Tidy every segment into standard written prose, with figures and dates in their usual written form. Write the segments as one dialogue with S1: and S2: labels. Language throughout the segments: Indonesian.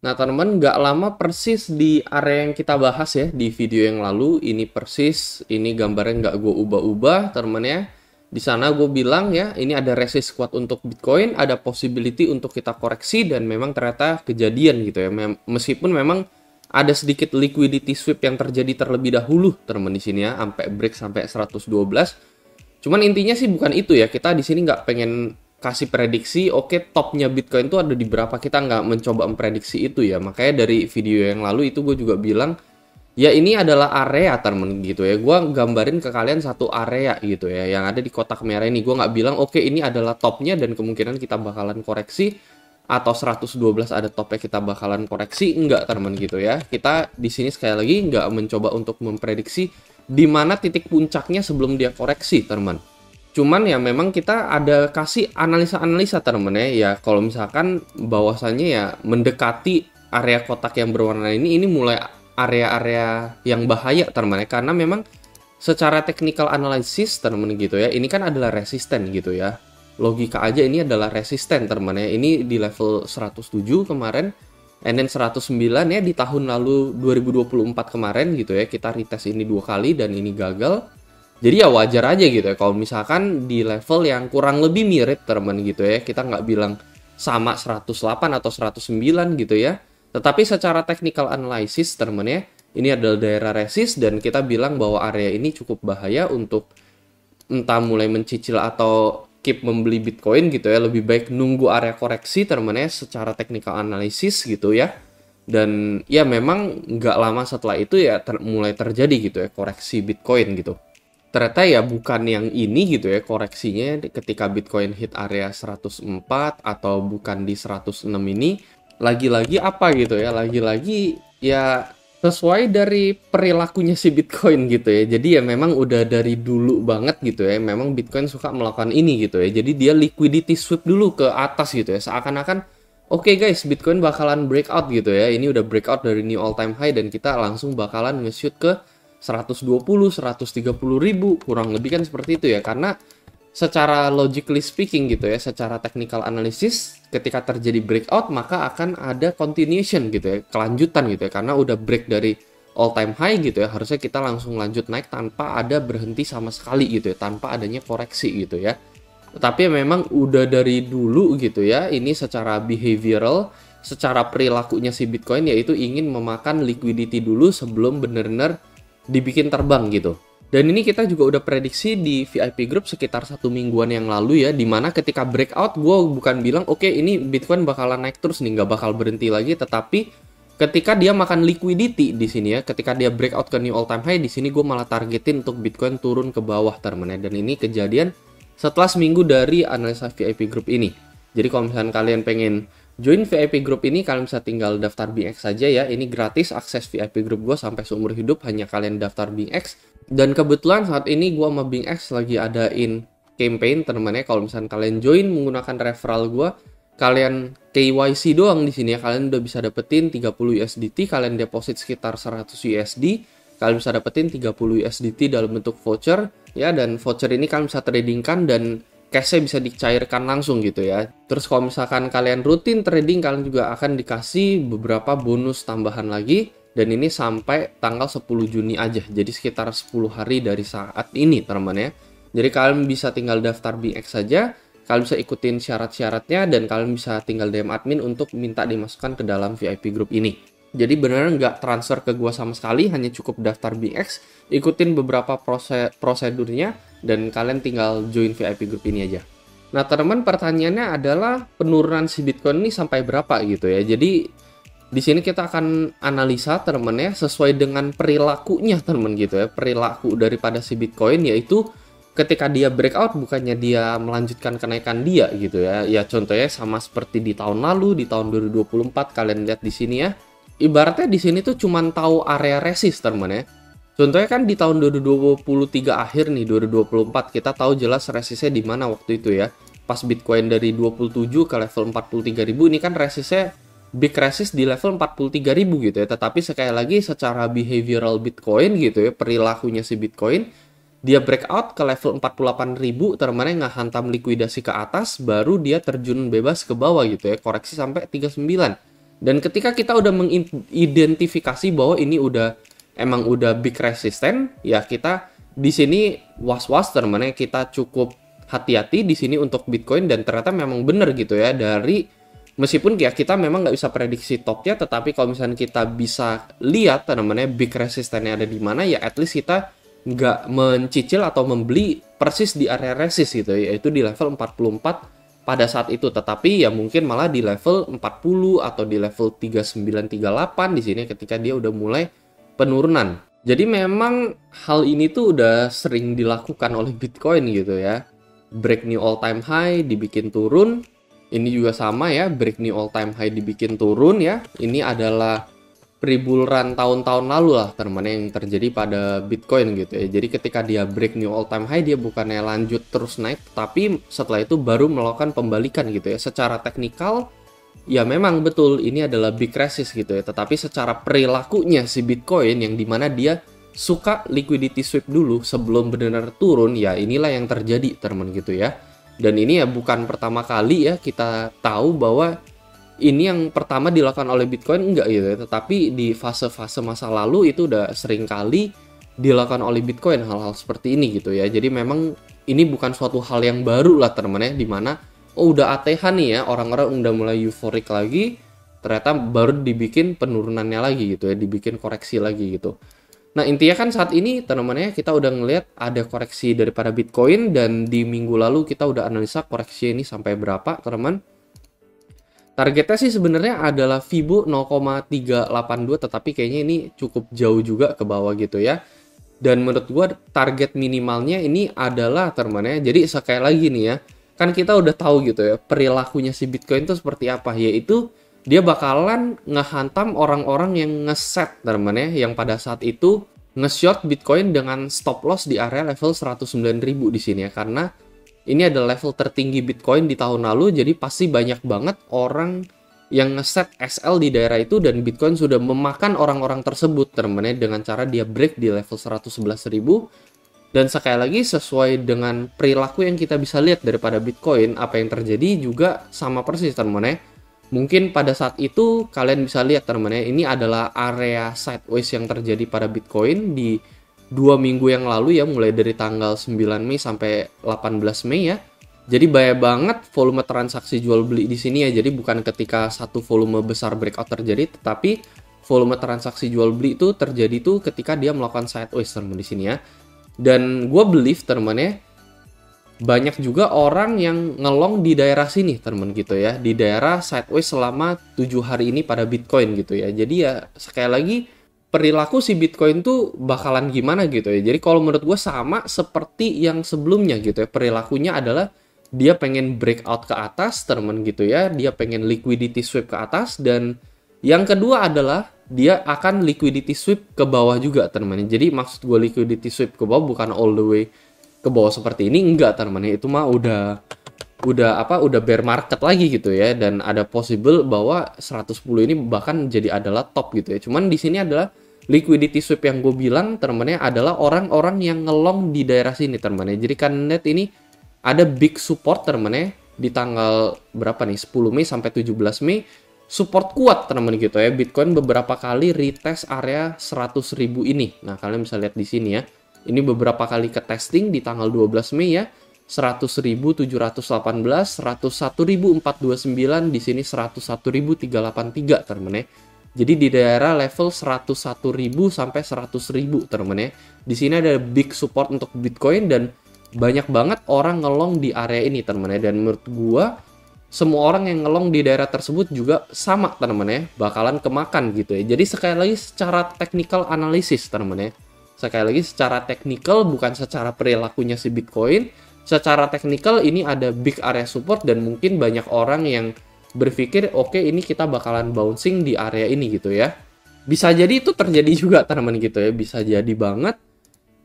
S1: Nah, teman-teman, nggak lama persis di area yang kita bahas ya di video yang lalu, ini persis, ini gambarnya nggak gue ubah-ubah, teman-teman ya. Di sana gue bilang ya, ini ada resist kuat untuk Bitcoin, ada possibility untuk kita koreksi, dan memang ternyata kejadian gitu ya. Meskipun memang ada sedikit liquidity sweep yang terjadi terlebih dahulu, teman-teman di sini ya, sampai break sampai 112. Cuman intinya sih bukan itu ya, kita di sini nggak pengen kasih prediksi, oke topnya Bitcoin itu ada di berapa, kita nggak mencoba memprediksi itu ya. Makanya dari video yang lalu itu gue juga bilang, ya ini adalah area temen gitu ya. Gue gambarin ke kalian satu area gitu ya, yang ada di kotak merah ini. Gue nggak bilang, oke ini adalah topnya dan kemungkinan kita bakalan koreksi, atau 112 ada topnya kita bakalan koreksi, enggak teman gitu ya. Kita di sini sekali lagi nggak mencoba untuk memprediksi di mana titik puncaknya sebelum dia koreksi teman. Cuman ya memang kita ada kasih analisa-analisa teman ya. Ya kalau misalkan bahwasannya ya mendekati area kotak yang berwarna ini mulai area-area yang bahaya teman ya. Karena memang secara technical analysis teman gitu ya, ini kan adalah resisten gitu ya. Logika aja ini adalah resisten teman ya. Ini di level 107 kemarin, and then 109 ya di tahun lalu 2024 kemarin gitu ya. Kita retest ini 2 kali dan ini gagal. Jadi ya wajar aja gitu ya kalau misalkan di level yang kurang lebih mirip teman gitu ya. Kita nggak bilang sama 108 atau 109 gitu ya. Tetapi secara technical analysis teman ya, ini adalah daerah resist dan kita bilang bahwa area ini cukup bahaya untuk entah mulai mencicil atau keep membeli Bitcoin gitu ya. Lebih baik nunggu area koreksi teman ya secara technical analysis gitu ya. Dan ya memang nggak lama setelah itu ya mulai terjadi gitu ya koreksi Bitcoin gitu. Ternyata ya bukan yang ini gitu ya koreksinya ketika Bitcoin hit area 104 atau bukan di 106 ini. Lagi-lagi apa gitu ya, lagi-lagi ya sesuai dari perilakunya si Bitcoin gitu ya. Jadi ya memang udah dari dulu banget gitu ya, memang Bitcoin suka melakukan ini gitu ya. Jadi dia liquidity sweep dulu ke atas gitu ya, seakan-akan oke guys, Bitcoin bakalan breakout gitu ya. Ini udah breakout dari new all time high dan kita langsung bakalan nge-shoot ke 120, 130 ribu, kurang lebih kan seperti itu ya. Karena secara logically speaking gitu ya, secara technical analysis, ketika terjadi breakout maka akan ada continuation gitu ya, kelanjutan gitu ya. Karena udah break dari all time high gitu ya, harusnya kita langsung lanjut naik tanpa ada berhenti sama sekali gitu ya, tanpa adanya koreksi gitu ya. Tapi memang udah dari dulu gitu ya, ini secara behavioral, secara perilakunya si Bitcoin yaitu ingin memakan liquidity dulu sebelum benar-benar dibikin terbang gitu. Dan ini kita juga udah prediksi di VIP group sekitar 1 mingguan yang lalu ya, dimana ketika breakout gue bukan bilang oke ini Bitcoin bakalan naik terus nih, nggak bakal berhenti lagi, tetapi ketika dia makan liquidity di sini ya, ketika dia breakout ke new all time high di sini gue malah targetin untuk Bitcoin turun ke bawah teman-teman ya. Dan ini kejadian setelah seminggu dari analisa VIP group ini. Jadi kalau misalnya kalian pengen join VIP group ini, kalian bisa tinggal daftar BingX saja ya. Ini gratis akses VIP group gue sampai seumur hidup, hanya kalian daftar BingX. Dan kebetulan saat ini gue sama BingX lagi adain campaign teman-teman ya. Kalau misalnya kalian join menggunakan referral gue, kalian KYC doang di sini ya, kalian udah bisa dapetin 30 USDT, kalian deposit sekitar 100 USD, kalian bisa dapetin 30 USDT dalam bentuk voucher ya. Dan voucher ini kalian bisa tradingkan dan cash-nya bisa dicairkan langsung gitu ya. Terus kalau misalkan kalian rutin trading, kalian juga akan dikasih beberapa bonus tambahan lagi. Dan ini sampai tanggal 10 Juni aja. Jadi sekitar 10 hari dari saat ini teman-teman ya. Jadi kalian bisa tinggal daftar BingX saja. Kalian bisa ikutin syarat-syaratnya dan kalian bisa tinggal DM admin untuk minta dimasukkan ke dalam VIP group ini. Jadi beneran nggak transfer ke gua sama sekali, hanya cukup daftar BingX, ikutin beberapa prosedurnya, dan kalian tinggal join VIP group ini aja. Nah teman-teman, pertanyaannya adalah penurunan si Bitcoin ini sampai berapa gitu ya. Jadi di sini kita akan analisa teman-teman ya, sesuai dengan perilakunya teman-teman gitu ya. Perilaku daripada si Bitcoin yaitu ketika dia breakout bukannya dia melanjutkan kenaikan dia gitu ya. Ya contohnya sama seperti di tahun lalu, di tahun 2024 kalian lihat di sini ya. Ibaratnya di sini tuh cuman tahu area resist teman-teman ya. Contohnya kan di tahun 2023 akhir nih, 2024 kita tahu jelas resistnya di mana waktu itu ya. Pas Bitcoin dari 27 ke level 43.000, ini kan resistnya big resist di level 43.000 gitu ya. Tetapi sekali lagi secara behavioral Bitcoin gitu ya, perilakunya si Bitcoin, dia breakout ke level 48.000 teman-teman, ngehantam likuidasi ke atas, baru dia terjun bebas ke bawah gitu ya, koreksi sampai 39. Dan ketika kita udah mengidentifikasi bahwa ini emang udah big resistant, ya kita di sini was-was, teman-teman, kita cukup hati-hati di sini untuk Bitcoin. Dan ternyata memang benar gitu ya, dari meskipun ya kita memang nggak bisa prediksi topnya, tetapi kalau misalnya kita bisa lihat teman-teman big resistance-nya ada di mana, ya at least kita nggak mencicil atau membeli persis di area resist gitu ya, yaitu di level 44 pada saat itu. Tetapi ya mungkin malah di level 40 atau di level 3938 di sini ketika dia udah mulai penurunan. Jadi memang hal ini tuh udah sering dilakukan oleh Bitcoin gitu ya. Break new all time high, dibikin turun. Ini juga sama ya, break new all time high dibikin turun ya. Ini adalah peribulan tahun-tahun lalu lah teman-teman yang terjadi pada Bitcoin gitu ya. Jadi ketika dia break new all time high, dia bukannya lanjut terus naik, tapi setelah itu baru melakukan pembalikan gitu ya. Secara teknikal ya memang betul ini adalah big resist gitu ya, tetapi secara perilakunya si Bitcoin yang dimana dia suka liquidity sweep dulu sebelum benar-benar turun, ya inilah yang terjadi teman-teman gitu ya. Dan ini ya bukan pertama kali ya kita tahu bahwa ini yang pertama dilakukan oleh Bitcoin, enggak gitu ya, tetapi di fase-fase masa lalu itu udah sering kali dilakukan oleh Bitcoin hal-hal seperti ini gitu ya. Jadi memang ini bukan suatu hal yang baru lah teman-teman ya, dimana udah ATH nih ya, orang-orang udah mulai euforik lagi, ternyata baru dibikin penurunannya lagi gitu ya, dibikin koreksi lagi gitu. Nah intinya kan saat ini teman-teman ya, kita udah ngelihat ada koreksi daripada Bitcoin, dan di minggu lalu kita udah analisa koreksi ini sampai berapa teman-teman. Targetnya sih sebenarnya adalah Fibo 0,382, tetapi kayaknya ini cukup jauh juga ke bawah gitu ya. Dan menurut gua target minimalnya ini adalah teman-teman ya. Jadi sekali lagi nih ya, kan kita udah tahu gitu ya perilakunya si Bitcoin itu seperti apa, yaitu dia bakalan ngehantam orang-orang yang ngeset teman-teman ya, yang pada saat itu nge-short Bitcoin dengan stop loss di area level 109.000 di sini ya, karena ini adalah level tertinggi Bitcoin di tahun lalu, jadi pasti banyak banget orang yang ngeset SL di daerah itu, dan Bitcoin sudah memakan orang-orang tersebut teman-teman dengan cara dia break di level 111.000. Dan sekali lagi sesuai dengan perilaku yang kita bisa lihat daripada Bitcoin, apa yang terjadi juga sama persis teman-teman. Mungkin pada saat itu kalian bisa lihat teman-teman, ini adalah area sideways yang terjadi pada Bitcoin di 2 minggu yang lalu ya, mulai dari tanggal 9 Mei sampai 18 Mei ya. Jadi banyak banget volume transaksi jual beli di sini ya. Jadi bukan ketika satu volume besar breakout terjadi, tetapi volume transaksi jual beli itu terjadi tuh ketika dia melakukan sideways teman di sini ya. Dan gue believe teman ya, banyak juga orang yang ngelong di daerah sini teman gitu ya, di daerah sideways selama 7 hari ini pada Bitcoin gitu ya. Jadi ya sekali lagi perilaku si Bitcoin tuh bakalan gimana gitu ya. Jadi kalau menurut gue sama seperti yang sebelumnya gitu ya. Perilakunya adalah dia pengen breakout ke atas teman gitu ya. Dia pengen liquidity sweep ke atas. Dan yang kedua adalah dia akan liquidity sweep ke bawah juga teman. Jadi maksud gue liquidity sweep ke bawah bukan all the way ke bawah seperti ini, enggak teman. Itu mah udah bear market lagi gitu ya. Dan ada possible bahwa 110 ini bahkan jadi adalah top gitu ya. Cuman di sini adalah liquidity sweep yang gue bilang teman-teman adalah orang-orang yang ngelong di daerah sini teman-teman. Jadi kan net ini ada big support teman-teman di tanggal berapa nih, 10 Mei sampai 17 Mei, support kuat teman-teman gitu ya. Bitcoin beberapa kali retest area 100.000 ini. Nah kalian bisa lihat di sini ya, ini beberapa kali ke testing di tanggal 12 Mei ya, 100.718, 101.429, di sini 101.383 teman-teman. Jadi di daerah level 101.000 sampai 100.000 teman-teman ya. Di sini ada big support untuk Bitcoin, dan banyak banget orang ngelong di area ini teman-teman ya. Dan menurut gua semua orang yang ngelong di daerah tersebut juga sama teman-teman ya, bakalan kemakan gitu ya. Jadi sekali lagi secara technical analysis teman-teman ya. Sekali lagi secara technical, bukan secara perilakunya si Bitcoin. Secara technical ini ada big area support, dan mungkin banyak orang yang berpikir oke, ini kita bakalan bouncing di area ini gitu ya. Bisa jadi itu terjadi juga teman-teman gitu ya, bisa jadi banget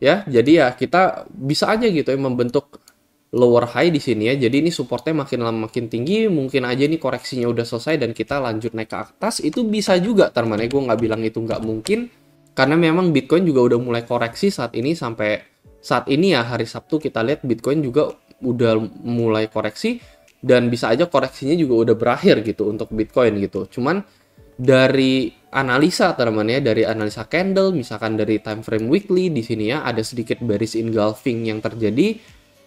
S1: ya. Jadi ya kita bisa aja gitu ya membentuk lower high di sini ya. Jadi ini supportnya makin lama makin tinggi, mungkin aja nih koreksinya udah selesai dan kita lanjut naik ke atas, itu bisa juga teman-teman ya. Gue nggak bilang itu nggak mungkin, karena memang Bitcoin juga udah mulai koreksi saat ini. Sampai saat ini ya hari Sabtu kita lihat Bitcoin juga udah mulai koreksi, dan bisa aja koreksinya juga udah berakhir gitu untuk Bitcoin gitu. Cuman dari analisa teman ya, dari analisa candle, misalkan dari time frame weekly di sini ya, ada sedikit bearish engulfing yang terjadi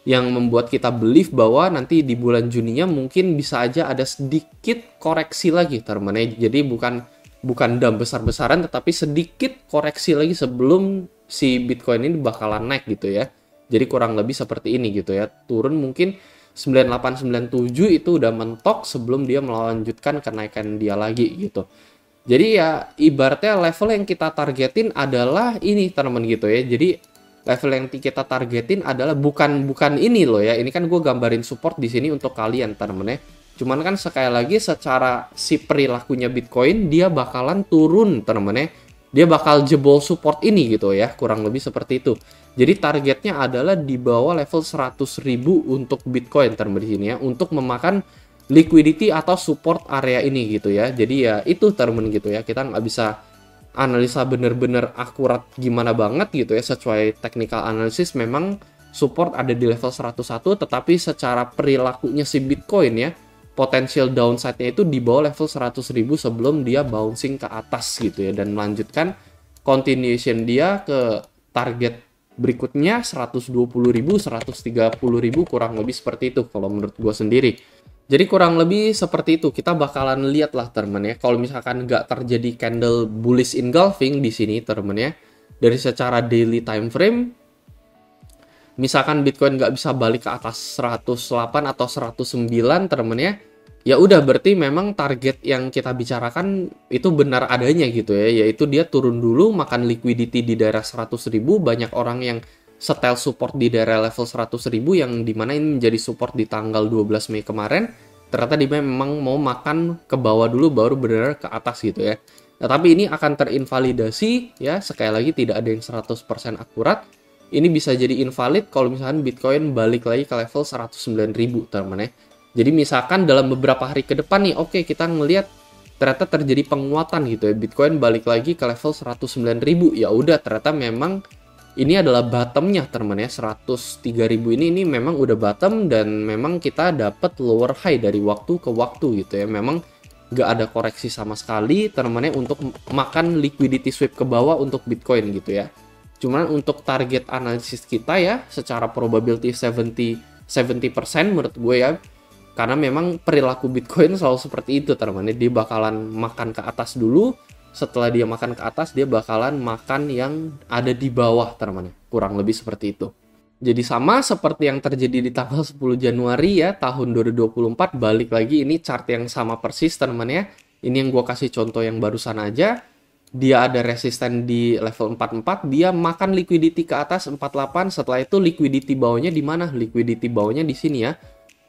S1: yang membuat kita believe bahwa nanti di bulan Juninya mungkin bisa aja ada sedikit koreksi lagi teman ya. Jadi bukan dump besar-besaran, tetapi sedikit koreksi lagi sebelum si Bitcoin ini bakalan naik gitu ya. Jadi kurang lebih seperti ini gitu ya. Turun mungkin 9897 itu udah mentok sebelum dia melanjutkan kenaikan dia lagi gitu. Jadi ya ibaratnya level yang kita targetin adalah ini teman gitu ya. Jadi level yang kita targetin adalah bukan ini loh ya. Ini kan gue gambarin support di sini untuk kalian teman ya. Cuman kan sekali lagi secara si perilakunya Bitcoin dia bakalan turun teman ya. Dia bakal jebol support ini gitu ya, kurang lebih seperti itu. Jadi targetnya adalah di bawah level 100.000 untuk Bitcoin teman di sini ya, untuk memakan liquidity atau support area ini gitu ya. Jadi ya itu teman gitu ya, kita nggak bisa analisa bener-bener akurat gimana banget gitu ya, sesuai technical analysis memang support ada di level 101, tetapi secara perilakunya si Bitcoin ya, potensial downside-nya itu di bawah level 100.000 sebelum dia bouncing ke atas gitu ya, dan melanjutkan continuation dia ke target berikutnya 120.000, 130.000 kurang lebih seperti itu kalau menurut gue sendiri. Jadi kurang lebih seperti itu, kita bakalan lihat lah teman ya. Kalau misalkan nggak terjadi candle bullish engulfing di sini teman ya, dari secara daily time frame, misalkan Bitcoin nggak bisa balik ke atas 108 atau 109 teman ya udah berarti memang target yang kita bicarakan itu benar adanya gitu ya, yaitu dia turun dulu makan liquidity di daerah 100.000, banyak orang yang setel support di daerah level 100.000 yang dimana ini menjadi support di tanggal 12 Mei kemarin, ternyata dia memang mau makan ke bawah dulu baru benar ke atas gitu ya. Nah, tapi ini akan terinvalidasi ya, sekali lagi tidak ada yang 100% akurat. Ini bisa jadi invalid kalau misalkan Bitcoin balik lagi ke level 109.000 teman ya. Jadi misalkan dalam beberapa hari ke depan nih, oke kita ngelihat ternyata terjadi penguatan gitu ya, Bitcoin balik lagi ke level 109.000, ya udah ternyata memang ini adalah bottomnya teman ya, 103.000 ini memang udah bottom dan memang kita dapat lower high dari waktu ke waktu gitu ya. Memang nggak ada koreksi sama sekali teman ya untuk makan liquidity sweep ke bawah untuk Bitcoin gitu ya. Cuman untuk target analisis kita ya, secara probability 70% menurut gue ya, karena memang perilaku Bitcoin selalu seperti itu teman-teman. Dia bakalan makan ke atas dulu, setelah dia makan ke atas dia bakalan makan yang ada di bawah teman-teman. Kurang lebih seperti itu. Jadi sama seperti yang terjadi di tanggal 10 Januari ya tahun 2024, balik lagi ini chart yang sama persis teman-teman ya. Ini yang gue kasih contoh yang barusan aja. Dia ada resisten di level 44, dia makan liquidity ke atas 48, setelah itu liquidity bawahnya di mana? Liquidity bawahnya di sini ya.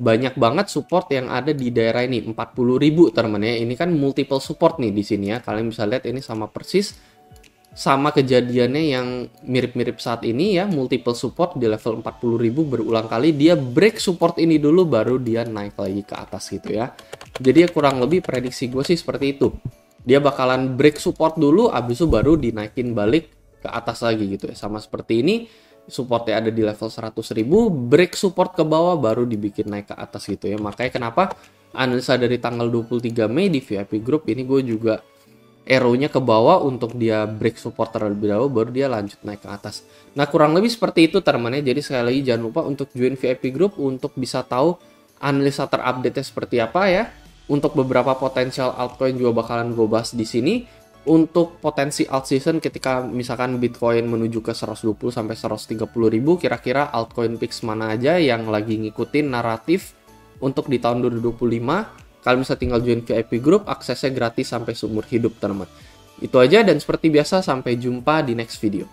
S1: Banyak banget support yang ada di daerah ini, 40.000 teman ya. Ini kan multiple support nih di sini ya. Kalian bisa lihat ini sama persis sama kejadiannya yang mirip-mirip saat ini ya, multiple support di level 40.000 berulang kali. Dia break support ini dulu baru dia naik lagi ke atas gitu ya. Jadi ya kurang lebih prediksi gue sih seperti itu. Dia bakalan break support dulu, abis itu baru dinaikin balik ke atas lagi gitu ya. Sama seperti ini, supportnya ada di level 100.000, break support ke bawah baru dibikin naik ke atas gitu ya. Makanya kenapa analisa dari tanggal 23 Mei di VIP Group ini gue juga arrow-nya ke bawah untuk dia break support terlebih dahulu baru dia lanjut naik ke atas. Nah kurang lebih seperti itu teman-teman ya. Jadi sekali lagi jangan lupa untuk join VIP Group untuk bisa tahu analisa terupdate-nya seperti apa ya. Untuk beberapa potensial altcoin juga bakalan gue bahas di sini. Untuk potensi alt season ketika misalkan Bitcoin menuju ke 120 sampai 130.000, kira-kira altcoin picks mana aja yang lagi ngikutin naratif untuk di tahun 2025. Kalian bisa tinggal join VIP Group, aksesnya gratis sampai seumur hidup teman-teman. Itu aja dan seperti biasa sampai jumpa di next video.